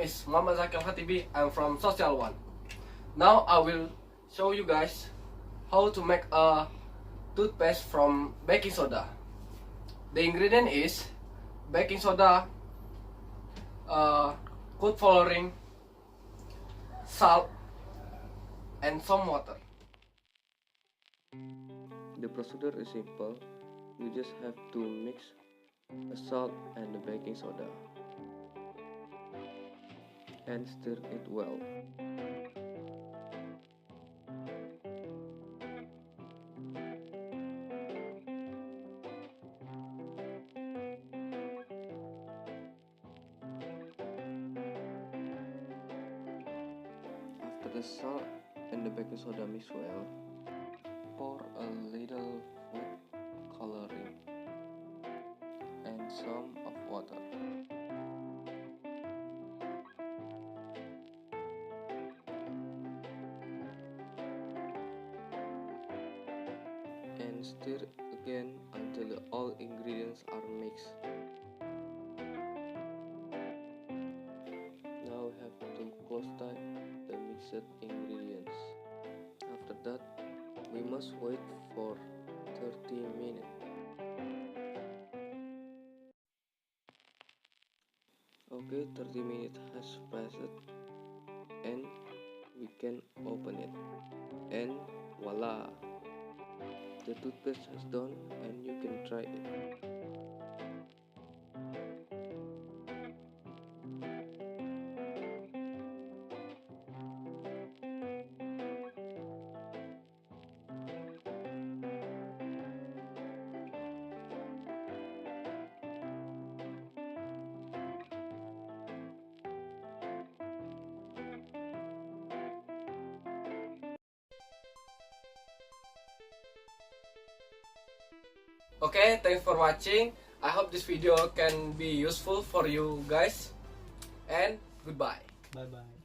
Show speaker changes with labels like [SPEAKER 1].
[SPEAKER 1] is Muhammad Dzaki Khattiby. I'm from Social 1. Now I will show you guys how to make a toothpaste from baking soda. The ingredient is baking soda, food coloring, salt, and some water.
[SPEAKER 2] The procedure is simple. You just have to mix the salt and the baking soda and stir it well. After the salt and the baking soda mix well, pour a little food coloring and some of water. And stir again until all ingredients are mixed. Now we have to close tight the mixed ingredients. After that, we must wait for 30 minutes. Okay, 30 minutes has passed and we can open it. And voila! The toothpaste has done and you can try it.
[SPEAKER 1] Okay, thanks for watching. I hope this video can be useful for you guys. And goodbye.
[SPEAKER 3] Bye bye.